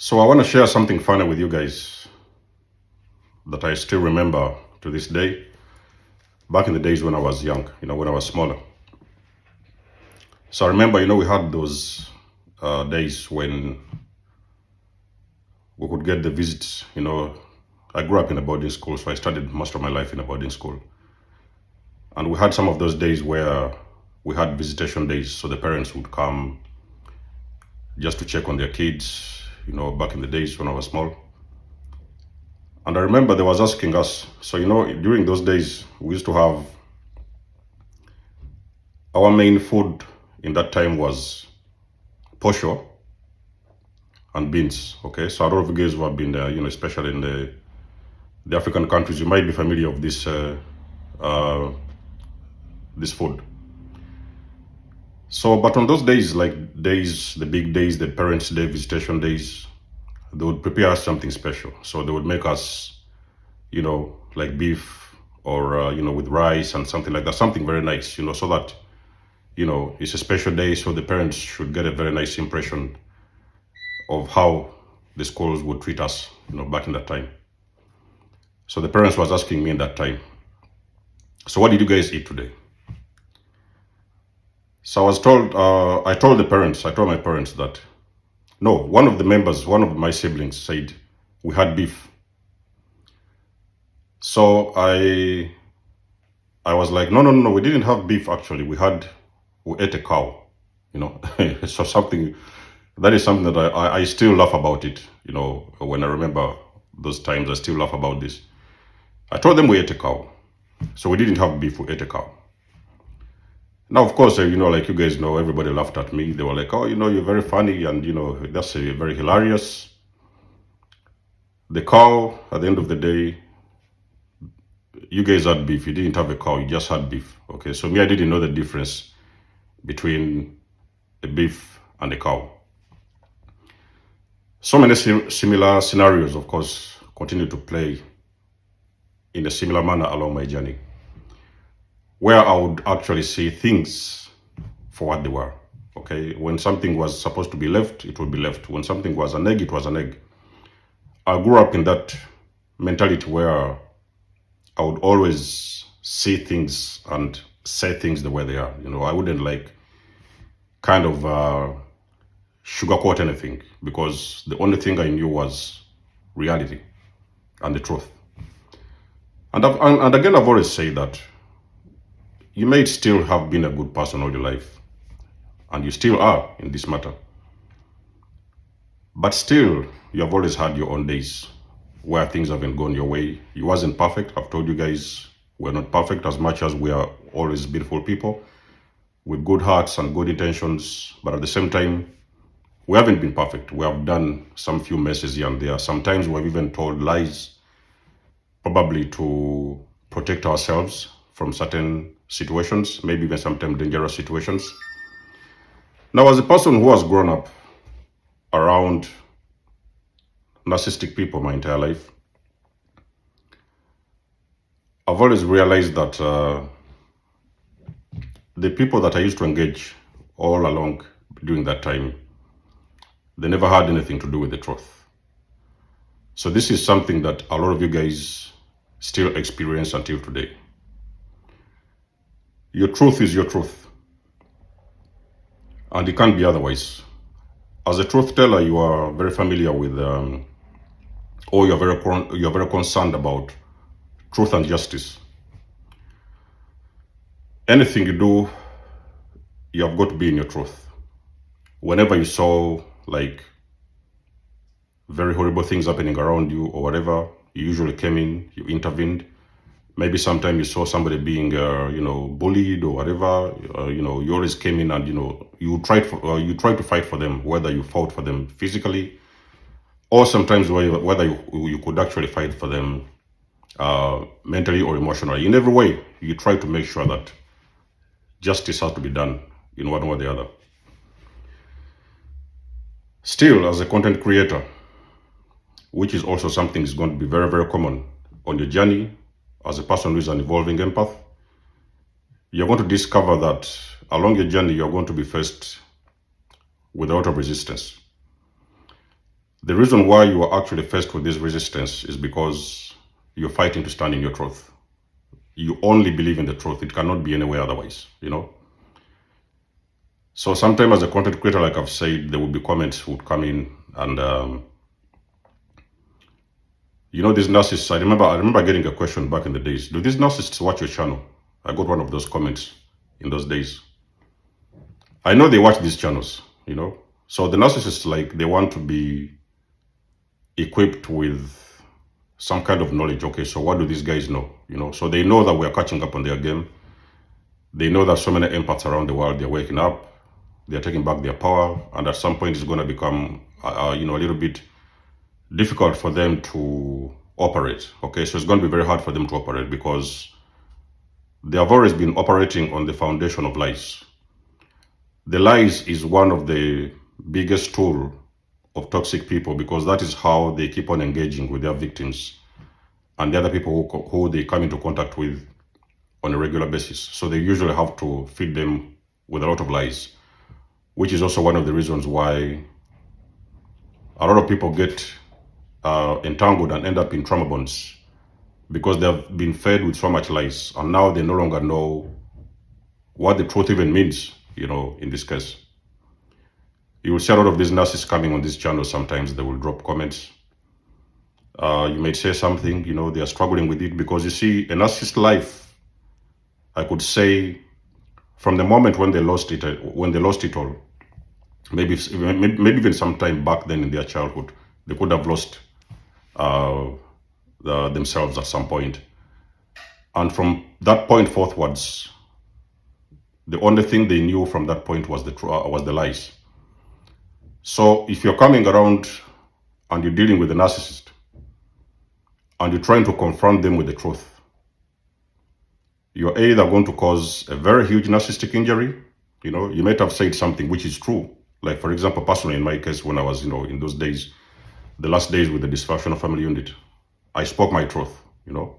So I want to share something funny with you guys that I still remember to this day. Back in the days when I was young, when I was smaller. So I remember, we had those days when we could get the visits. I grew up in a boarding school, so I studied most of my life in a boarding school. And we had some of those days where we had visitation days, so the parents would come just to check on their kids, back in the days when I was small. And I remember they was asking us, so during those days, we used to have our main food in that time was posho and beans. Okay, so a lot of you guys who have been there, especially in the African countries, you might be familiar with this food. So, but on those days, like days, the big days, the parents' day, visitation days, they would prepare us something special. So they would make us, like beef or with rice and something like that, something very nice, so that it's a special day, so the parents should get a very nice impression of how the schools would treat us, back in that time. So the parents was asking me in that time, so what did you guys eat today? So I told my parents that, no, one of my siblings said we had beef. So I was like, no, we didn't have beef actually. We ate a cow, so that is something that I still laugh about it, when I remember those times, I still laugh about this. I told them we ate a cow. So we didn't have beef, we ate a cow. Now, of course, like you guys know, everybody laughed at me. They were like, oh, you're very funny and, that's very hilarious. The cow, at the end of the day, you guys had beef. You didn't have a cow, you just had beef. Okay, so me, I didn't know the difference between a beef and a cow. So many similar scenarios, of course, continue to play in a similar manner along my journey, where I would actually see things for what they were. Okay, when something was supposed to be left, it would be left. When something was an egg, it was an egg. I grew up in that mentality where I would always see things and say things the way they are. I wouldn't like kind of sugarcoat anything, because the only thing I knew was reality and the truth. And again, I've always said that you may still have been a good person all your life, and you still are in this matter. But still, you have always had your own days where things haven't gone your way. You wasn't perfect. I've told you guys we're not perfect, as much as we are always beautiful people with good hearts and good intentions. But at the same time, we haven't been perfect. We have done some few messes here and there. Sometimes we've even told lies, probably to protect ourselves from certain situations, maybe even sometimes dangerous situations. Now, as a person who has grown up around narcissistic people my entire life, I've always realized that the people that I used to engage all along during that time, they never had anything to do with the truth. So this is something that a lot of you guys still experience until today. Your truth is your truth, and it can't be otherwise. As a truth teller, you are very familiar with, or you're very concerned about truth and justice. Anything you do, you have got to be in your truth. Whenever you saw like very horrible things happening around you or whatever, you usually came in, you intervened. Maybe sometime you saw somebody being, bullied or whatever. You always came in and you tried to fight for them, whether you fought for them physically, or sometimes whether you could actually fight for them mentally or emotionally. In every way, you try to make sure that justice has to be done in one way or the other. Still, as a content creator, which is also something is going to be very, very common on your journey as a person who is an evolving empath, you're going to discover that along your journey, you're going to be faced with a lot of resistance. The reason why you are actually faced with this resistance is because you're fighting to stand in your truth. You only believe in the truth. It cannot be anywhere otherwise, you know. So sometimes as a content creator, like I've said, there will be comments would come in and you know, these narcissists, I remember getting a question back in the days. Do these narcissists watch your channel? I got one of those comments in those days. I know they watch these channels, you know. So the narcissists, like, they want to be equipped with some kind of knowledge. Okay, so what do these guys know? You know, so they know that we are catching up on their game. They know that so many empaths around the world, they're waking up, they're taking back their power, and at some point it's going to become, you know, a little bit difficult for them to operate. Okay, so it's going to be very hard for them to operate because they have always been operating on the foundation of lies. The lies is one of the biggest tool of toxic people because that is how they keep on engaging with their victims and the other people who they come into contact with on a regular basis. So they usually have to feed them with a lot of lies, which is also one of the reasons why a lot of people get entangled and end up in trauma bonds because they have been fed with so much lies and now they no longer know what the truth even means, you know, in this case. You will see a lot of these narcissists coming on this channel. Sometimes they will drop comments. You may say something, you know, they are struggling with it because you see, a narcissist life, I could say, from the moment when they lost it all, maybe even sometime back then in their childhood, they could have lost themselves at some point. And from that point forthwards, the only thing they knew from that point was the lies. So if you're coming around and you're dealing with a narcissist and you're trying to confront them with the truth, you're either going to cause a very huge narcissistic injury. You know, you might have said something which is true. Like, for example, personally, in my case, when I was, you know, in those days, the last days with the dysfunctional family unit, I spoke my truth, you know.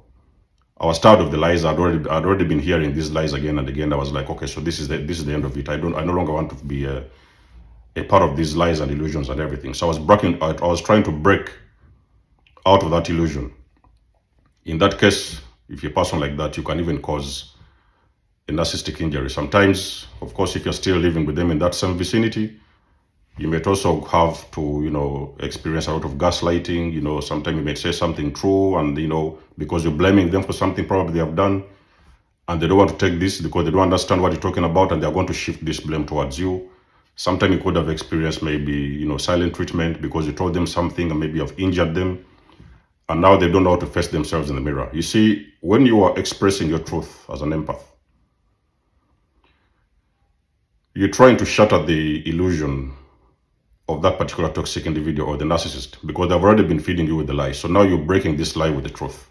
I was tired of the lies. I'd already been hearing these lies again and again. I was like, okay, so this is the end of it. I no longer want to be a part of these lies and illusions and everything. So I was trying to break out of that illusion. In that case, if you're a person like that, you can even cause a narcissistic injury. Sometimes, of course, if you're still living with them in that same vicinity, you might also have to, you know, experience a lot of gaslighting. You know, sometimes you may say something true and, you know, because you're blaming them for something probably they have done and they don't want to take this because they don't understand what you're talking about and they're going to shift this blame towards you. Sometimes you could have experienced maybe, you know, silent treatment because you told them something and maybe you've injured them and now they don't know how to face themselves in the mirror. You see, when you are expressing your truth as an empath, you're trying to shatter the illusion of that particular toxic individual or the narcissist because they've already been feeding you with the lie. So now you're breaking this lie with the truth.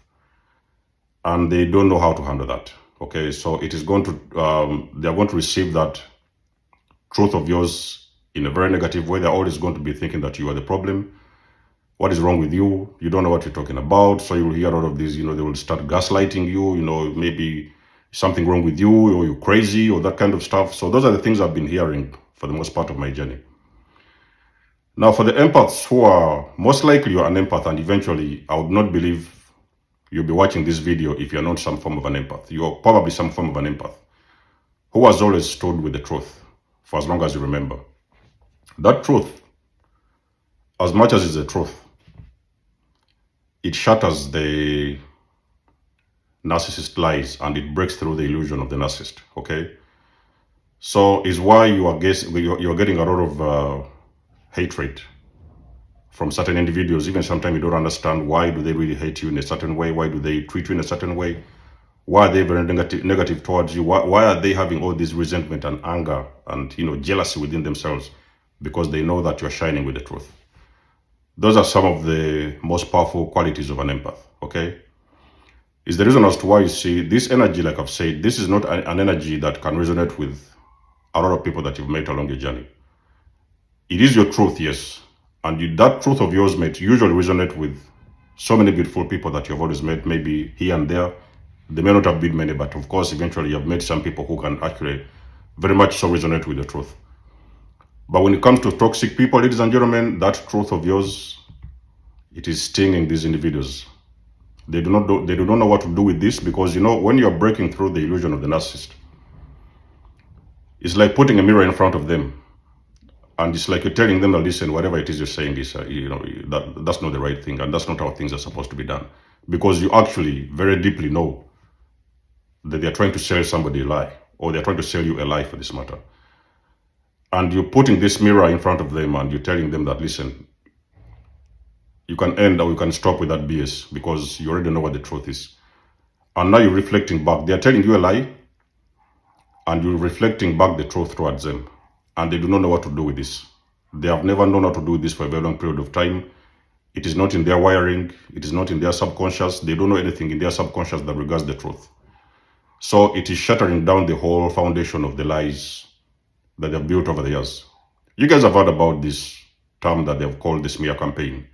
And they don't know how to handle that. Okay, so it is going to, they're going to receive that truth of yours in a very negative way. They're always going to be thinking that you are the problem. What is wrong with you? You don't know what you're talking about. So you'll hear a lot of these, you know, they will start gaslighting you, you know, maybe something wrong with you or you're crazy or that kind of stuff. So those are the things I've been hearing for the most part of my journey. Now, for the empaths who are, most likely you're an empath and eventually I would not believe you'll be watching this video if you're not some form of an empath. You're probably some form of an empath who has always stood with the truth for as long as you remember. That truth, as much as it's the truth, it shatters the narcissist lies and it breaks through the illusion of the narcissist, okay? So is why you're getting a lot of hatred from certain individuals. Even sometimes you don't understand why do they really hate you in a certain way, why do they treat you in a certain way, why are they very negative towards you, why are they having all this resentment and anger and, you know, jealousy within themselves because they know that you're shining with the truth. Those are some of the most powerful qualities of an empath, okay? Is the reason as to why you see this energy, like I've said, this is not an energy that can resonate with a lot of people that you've met along your journey. It is your truth, yes. And that truth of yours may usually resonate with so many beautiful people that you've always met, maybe here and there. They may not have been many, but of course, eventually you've met some people who can actually very much so resonate with the truth. But when it comes to toxic people, ladies and gentlemen, that truth of yours it is stinging these individuals. They do not know what to do with this, because when you're breaking through the illusion of the narcissist, it's like putting a mirror in front of them, and it's like you're telling them that, listen, whatever it is you're saying is that's not the right thing, and that's not how things are supposed to be done, because you actually very deeply know that they're trying to sell somebody a lie, or they're trying to sell you a lie for this matter. And you're putting this mirror in front of them, and you're telling them that, listen, you can end or you can stop with that BS, because you already know what the truth is. And now you're reflecting back. They're telling you a lie, and you're reflecting back the truth towards them. And they do not know what to do with this. They have never known how to do this for a very long period of time. It is not in their wiring. It is not in their subconscious. They don't know anything in their subconscious that regards the truth. So it is shattering down the whole foundation of the lies that they've built over the years. You guys have heard about this term that they've called the smear campaign.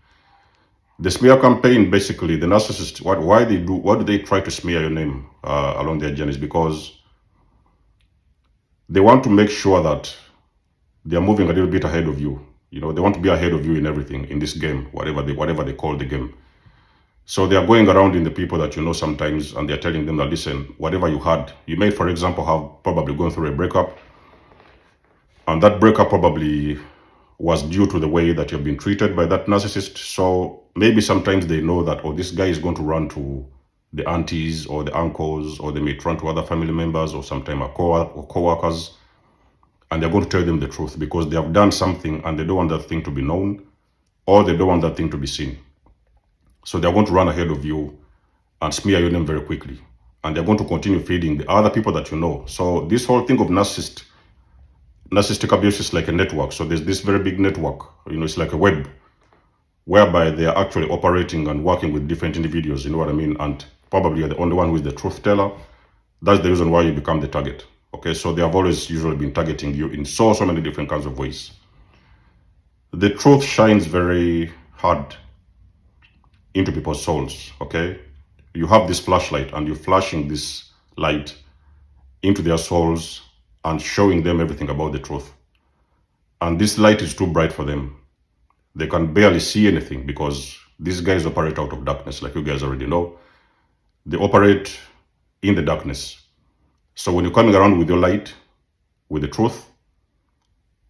The smear campaign, basically, the narcissist, what do they try to smear your name along their journeys? Because they want to make sure that they are moving a little bit ahead of you. They want to be ahead of you in everything in this game, whatever they call the game. So they are going around in the people that you know sometimes, and they're telling them that, listen, whatever you had, you may, for example, have probably gone through a breakup, and that breakup probably was due to the way that you've been treated by that narcissist. So maybe sometimes they know that, this guy is going to run to the aunties or the uncles, or they may run to other family members, or sometimes co-workers, and they're going to tell them the truth, because they have done something and they don't want that thing to be known, or they don't want that thing to be seen. So they're going to run ahead of you and smear your name very quickly. And they're going to continue feeding the other people that you know. So this whole thing of narcissistic abuse is like a network. So there's this very big network, it's like a web, whereby they are actually operating and working with different individuals, you know what I mean? And probably you're the only one who is the truth teller. That's the reason why you become the target. Okay, so they have always usually been targeting you in so many different kinds of ways. The truth shines very hard into people's souls, okay? You have this flashlight, and you're flashing this light into their souls and showing them everything about the truth. And this light is too bright for them. They can barely see anything, because these guys operate out of darkness, like you guys already know. They operate in the darkness. So when you're coming around with your light, with the truth,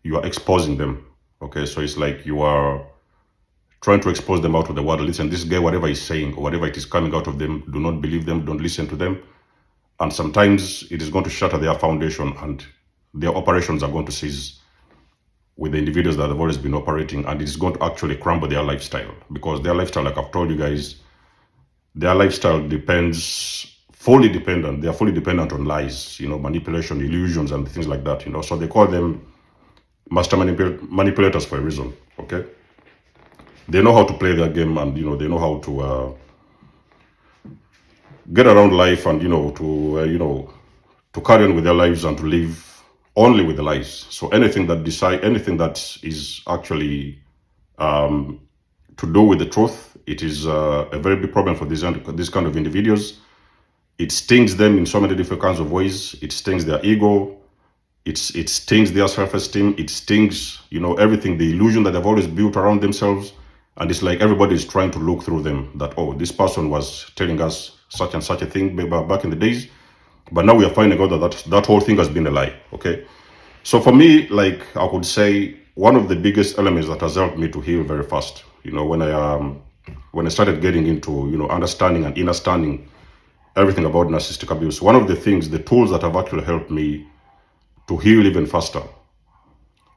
you are exposing them, okay? So it's like you are trying to expose them out to the world. Listen, this guy, whatever he's saying, or whatever it is coming out of them, do not believe them, don't listen to them. And sometimes it is going to shatter their foundation, and their operations are going to cease with the individuals that have always been operating, and it is going to actually crumble their lifestyle, because their lifestyle, like I've told you guys, their lifestyle depends, fully dependent, they are fully dependent on lies, manipulation, illusions, and things like that, So they call them master manipulators for a reason, okay? They know how to play their game, and they know how to get around life, and to carry on with their lives, and to live only with the lies. So anything that is actually to do with the truth, it is a very big problem for this kind of individuals. It stings them in so many different kinds of ways. It stings their ego. It stings their self-esteem. It stings everything, the illusion that they've always built around themselves. And it's like everybody is trying to look through them, that, this person was telling us such and such a thing back in the days, but now we are finding out that whole thing has been a lie, okay? So for me, like I would say, one of the biggest elements that has helped me to heal very fast, when I started getting into, understanding and understanding everything about narcissistic abuse, one of the things, the tools that have actually helped me to heal even faster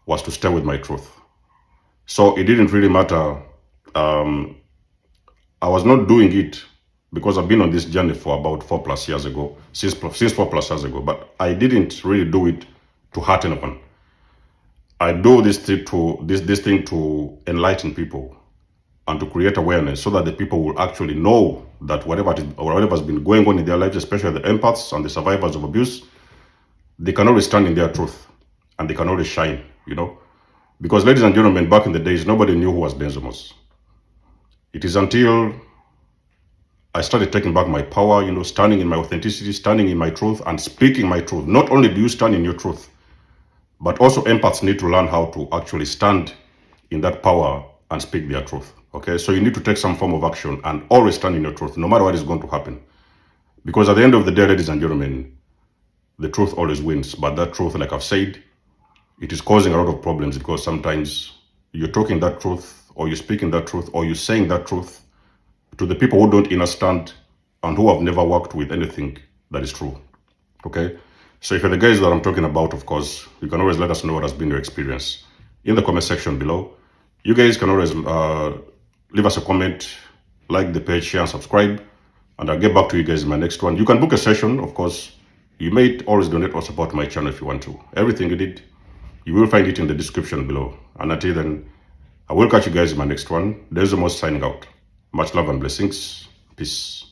was to stay with my truth. So it didn't really matter. I was not doing it because I've been on this journey for about 4+ years ago, since 4+ years ago, but I didn't really do it to hurt anyone. I do this thing to enlighten people and to create awareness, so that the people will actually know that whatever has been going on in their lives, especially the empaths and the survivors of abuse, they can always stand in their truth, and they can always shine, Because, ladies and gentlemen, back in the days, nobody knew who was Denzemos. It is until I started taking back my power, standing in my authenticity, standing in my truth, and speaking my truth. Not only do you stand in your truth, but also empaths need to learn how to actually stand in that power and speak their truth, Okay, so you need to take some form of action and always stand in your truth, no matter what is going to happen. Because at the end of the day, ladies and gentlemen, the truth always wins. But that truth, like I've said, it is causing a lot of problems because sometimes you're talking that truth, or you're speaking that truth, or you're saying that truth to the people who don't understand and who have never worked with anything that is true. Okay? So if you're the guys that I'm talking about, of course, you can always let us know what has been your experience in the comment section below. You guys can always leave us a comment, like the page, share and subscribe, and I'll get back to you guys in my next one. You can book a session, of course. You may always donate or support my channel if you want to. Everything you did, you will find it in the description below. And until then, I will catch you guys in my next one. There's the most signing out. Much love and blessings. Peace.